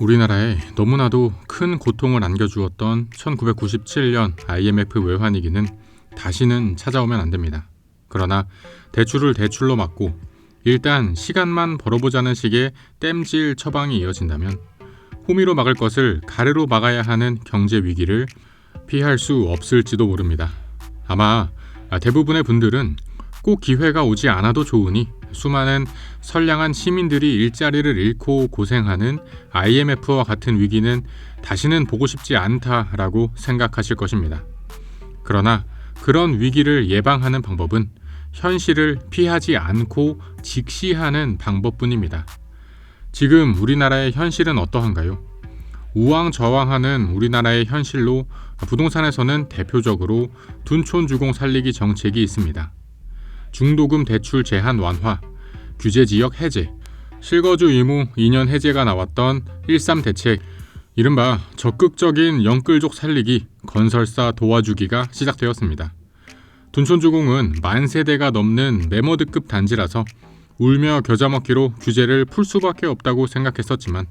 우리나라에 너무나도 큰 고통을 안겨주었던 1997년 IMF 외환위기는 다시는 찾아오면 안 됩니다. 그러나 대출을 대출로 막고 일단 시간만 벌어보자는 식의 땜질 처방이 이어진다면 호미로 막을 것을 가래로 막아야 하는 경제 위기를 피할 수 없을지도 모릅니다. 아마 대부분의 분들은 꼭 기회가 오지 않아도 좋으니 수많은 선량한 시민들이 일자리를 잃고 고생하는 IMF와 같은 위기는 다시는 보고 싶지 않다라고 생각하실 것입니다. 그러나 그런 위기를 예방하는 방법은 현실을 피하지 않고 직시하는 방법뿐입니다. 지금 우리나라의 현실은 어떠한가요? 우왕좌왕하는 우리나라의 현실로 부동산에서는 대표적으로 둔촌주공 살리기 정책이 있습니다. 중도금 대출 제한 완화, 규제지역 해제, 실거주 의무 2년 해제가 나왔던 13 대책, 이른바 적극적인 영끌족 살리기, 건설사 도와주기가 시작되었습니다. 둔촌주공은 만 세대가 넘는 메머드급 단지라서 울며 겨자 먹기로 규제를 풀 수밖에 없다고 생각했었지만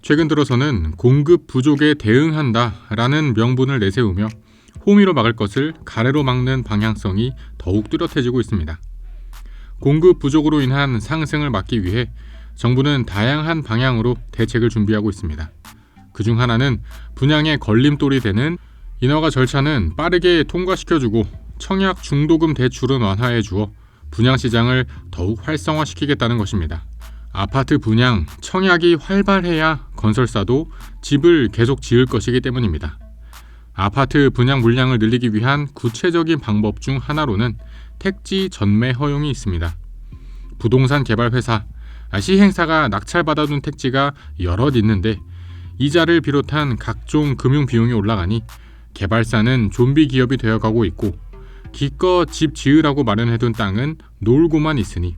최근 들어서는 공급 부족에 대응한다라는 명분을 내세우며 호미로 막을 것을 가래로 막는 방향성이 더욱 뚜렷해지고 있습니다. 공급 부족으로 인한 상승을 막기 위해 정부는 다양한 방향으로 대책을 준비하고 있습니다. 그중 하나는 분양의 걸림돌이 되는 인허가 절차는 빠르게 통과시켜주고 청약 중도금 대출은 완화해 주어 분양시장을 더욱 활성화시키겠다는 것입니다. 아파트 분양, 청약이 활발해야 건설사도 집을 계속 지을 것이기 때문입니다. 아파트 분양 물량을 늘리기 위한 구체적인 방법 중 하나로는 택지 전매 허용이 있습니다. 부동산 개발 회사, 시행사가 낙찰받아둔 택지가 여럿 있는데 이자를 비롯한 각종 금융 비용이 올라가니 개발사는 좀비 기업이 되어가고 있고 기껏 집 지으라고 마련해둔 땅은 놀고만 있으니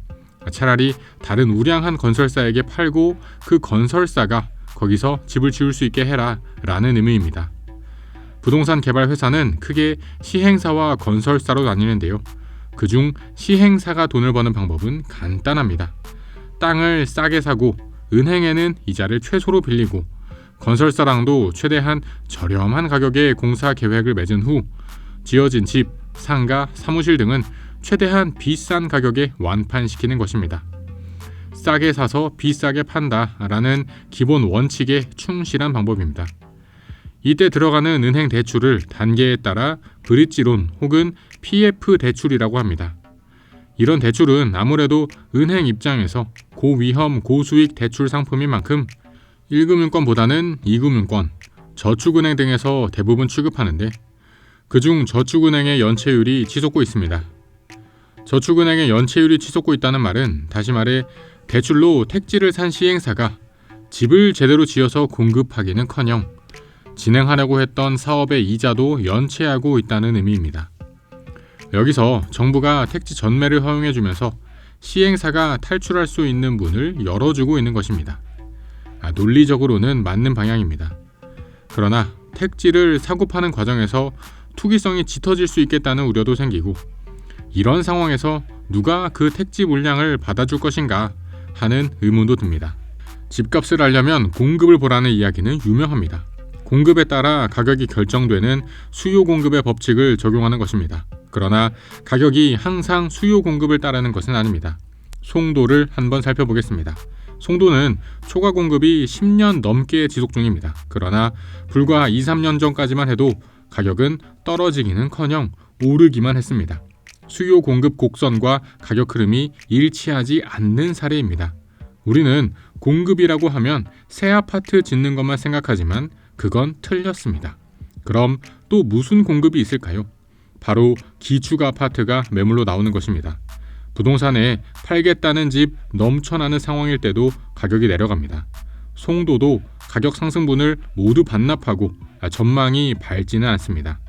차라리 다른 우량한 건설사에게 팔고 그 건설사가 거기서 집을 지을 수 있게 해라 라는 의미입니다. 부동산 개발 회사는 크게 시행사와 건설사로 나뉘는데요. 그중 시행사가 돈을 버는 방법은 간단합니다. 땅을 싸게 사고 은행에는 이자를 최소로 빌리고 건설사랑도 최대한 저렴한 가격의 공사 계획을 맺은 후 지어진 집, 상가, 사무실 등은 최대한 비싼 가격에 완판시키는 것입니다. 싸게 사서 비싸게 판다라는 기본 원칙에 충실한 방법입니다. 이때 들어가는 은행 대출을 단계에 따라 브릿지론 혹은 PF 대출이라고 합니다. 이런 대출은 아무래도 은행 입장에서 고위험 고수익 대출 상품인 만큼 1금융권보다는 2금융권, 저축은행 등에서 대부분 취급하는데 그중 저축은행의 연체율이 치솟고 있습니다. 저축은행의 연체율이 치솟고 있다는 말은 다시 말해 대출로 택지를 산 시행사가 집을 제대로 지어서 공급하기는커녕 진행하려고 했던 사업의 이자도 연체하고 있다는 의미입니다. 여기서 정부가 택지 전매를 허용해주면서 시행사가 탈출할 수 있는 문을 열어주고 있는 것입니다. 논리적으로는 맞는 방향입니다. 그러나 택지를 사고 파는 과정에서 투기성이 짙어질 수 있겠다는 우려도 생기고 이런 상황에서 누가 그 택지 물량을 받아줄 것인가 하는 의문도 듭니다. 집값을 알려면 공급을 보라는 이야기는 유명합니다. 공급에 따라 가격이 결정되는 수요 공급의 법칙을 적용하는 것입니다. 그러나 가격이 항상 수요 공급을 따르는 것은 아닙니다. 송도를 한번 살펴보겠습니다. 송도는 초과 공급이 10년 넘게 지속 중입니다. 그러나 불과 2-3년 전까지만 해도 가격은 떨어지기는커녕 오르기만 했습니다. 수요 공급 곡선과 가격 흐름이 일치하지 않는 사례입니다. 우리는 공급이라고 하면 새 아파트 짓는 것만 생각하지만 그건 틀렸습니다. 그럼 또 무슨 공급이 있을까요? 바로 기축 아파트가 매물로 나오는 것입니다. 부동산에 팔겠다는 집 넘쳐나는 상황일 때도 가격이 내려갑니다. 송도도 가격 상승분을 모두 반납하고 전망이 밝지는 않습니다.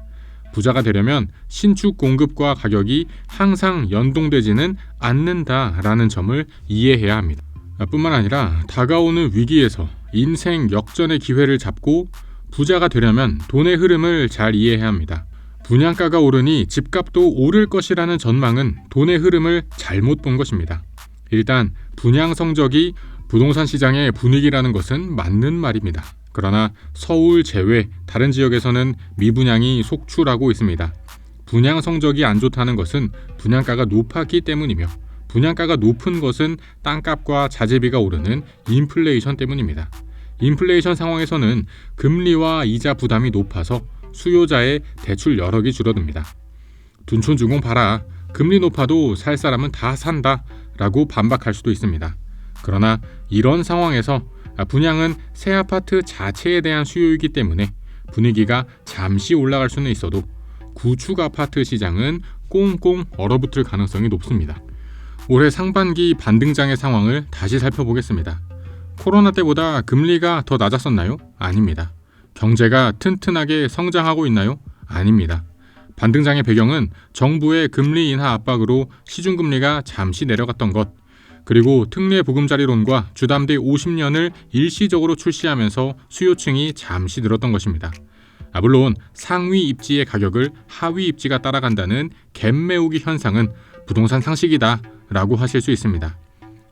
부자가 되려면 신축 공급과 가격이 항상 연동되지는 않는다라는 점을 이해해야 합니다. 뿐만 아니라 다가오는 위기에서 인생 역전의 기회를 잡고 부자가 되려면 돈의 흐름을 잘 이해해야 합니다. 분양가가 오르니 집값도 오를 것이라는 전망은 돈의 흐름을 잘못 본 것입니다. 일단 분양 성적이 부동산 시장의 분위기라는 것은 맞는 말입니다. 그러나 서울 제외 다른 지역에서는 미분양이 속출하고 있습니다. 분양 성적이 안 좋다는 것은 분양가가 높았기 때문이며, 분양가가 높은 것은 땅값과 자재비가 오르는 인플레이션 때문입니다. 인플레이션 상황에서는 금리와 이자 부담이 높아서 수요자의 대출 여력이 줄어듭니다. 둔촌주공 봐라, 금리 높아도 살 사람은 다 산다 라고 반박할 수도 있습니다. 그러나 이런 상황에서 분양은 새 아파트 자체에 대한 수요이기 때문에 분위기가 잠시 올라갈 수는 있어도 구축 아파트 시장은 꽁꽁 얼어붙을 가능성이 높습니다. 올해 상반기 반등장의 상황을 다시 살펴보겠습니다. 코로나 때보다 금리가 더 낮았었나요? 아닙니다. 경제가 튼튼하게 성장하고 있나요? 아닙니다. 반등장의 배경은 정부의 금리 인하 압박으로 시중금리가 잠시 내려갔던 것, 그리고 특례 보금자리론과 주담대 50년을 일시적으로 출시하면서 수요층이 잠시 늘었던 것입니다. 물론 상위 입지의 가격을 하위 입지가 따라간다는 갭매우기 현상은 부동산 상식이다 라고 하실 수 있습니다.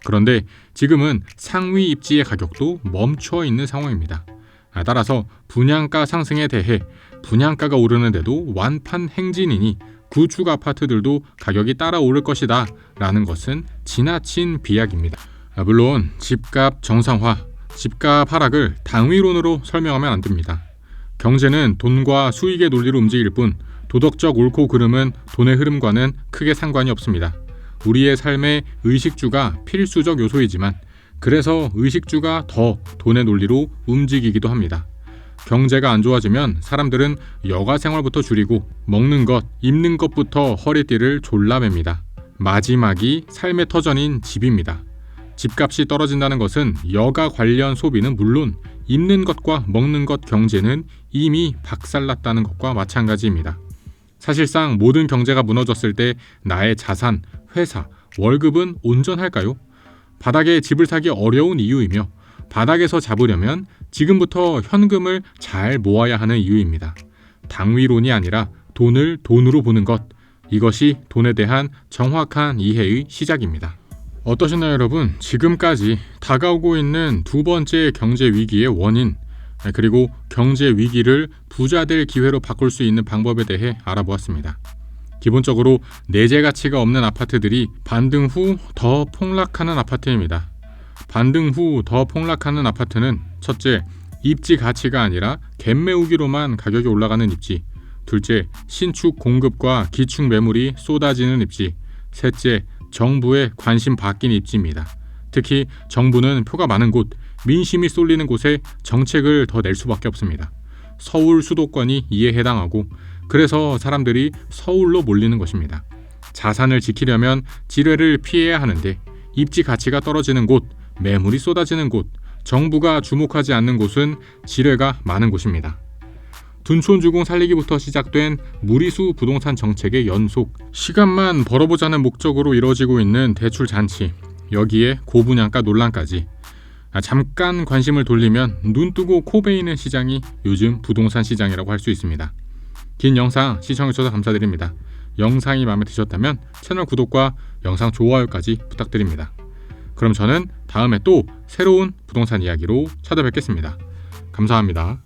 그런데 지금은 상위 입지의 가격도 멈춰 있는 상황입니다. 따라서 분양가 상승에 대해 분양가가 오르는데도 완판 행진이니 구축 아파트들도 가격이 따라오를 것이다 라는 것은 지나친 비약입니다. 물론 집값 정상화, 집값 하락을 당위론으로 설명하면 안 됩니다. 경제는 돈과 수익의 논리로 움직일 뿐 도덕적 옳고 그름은 돈의 흐름과는 크게 상관이 없습니다. 우리의 삶의 의식주가 필수적 요소이지만 그래서 의식주가 더 돈의 논리로 움직이기도 합니다. 경제가 안 좋아지면 사람들은 여가 생활부터 줄이고 먹는 것, 입는 것부터 허리띠를 졸라맵니다. 마지막이 삶의 터전인 집입니다. 집값이 떨어진다는 것은 여가 관련 소비는 물론 입는 것과 먹는 것 경제는 이미 박살났다는 것과 마찬가지입니다. 사실상 모든 경제가 무너졌을 때 나의 자산, 회사, 월급은 온전할까요? 바닥에 집을 사기 어려운 이유이며 바닥에서 잡으려면 지금부터 현금을 잘 모아야 하는 이유입니다. 당위론이 아니라 돈을 돈으로 보는 것, 이것이 돈에 대한 정확한 이해의 시작입니다. 어떠셨나요, 여러분? 지금까지 다가오고 있는 두 번째 경제 위기의 원인, 그리고 경제 위기를 부자될 기회로 바꿀 수 있는 방법에 대해 알아보았습니다. 기본적으로 내재 가치가 없는 아파트들이 반등 후 더 폭락하는 아파트입니다. 반등 후 더 폭락하는 아파트는 첫째, 입지 가치가 아니라 갭매우기로만 가격이 올라가는 입지. 둘째, 신축 공급과 기축 매물이 쏟아지는 입지. 셋째, 정부의 관심 바뀐 입지입니다. 특히 정부는 표가 많은 곳, 민심이 쏠리는 곳에 정책을 더 낼 수밖에 없습니다. 서울 수도권이 이에 해당하고 그래서 사람들이 서울로 몰리는 것입니다. 자산을 지키려면 지뢰를 피해야 하는데 입지 가치가 떨어지는 곳, 매물이 쏟아지는 곳, 정부가 주목하지 않는 곳은 지뢰가 많은 곳입니다. 둔촌주공 살리기부터 시작된 무리수 부동산 정책의 연속, 시간만 벌어보자는 목적으로 이뤄지고 있는 대출 잔치, 여기에 고분양가 논란까지 잠깐 관심을 돌리면 눈 뜨고 코 베이는 시장이 요즘 부동산 시장이라고 할 수 있습니다. 긴 영상 시청해주셔서 감사드립니다. 영상이 마음에 드셨다면 채널 구독과 영상 좋아요까지 부탁드립니다. 그럼 저는 다음에 또 새로운 부동산 이야기로 찾아뵙겠습니다. 감사합니다.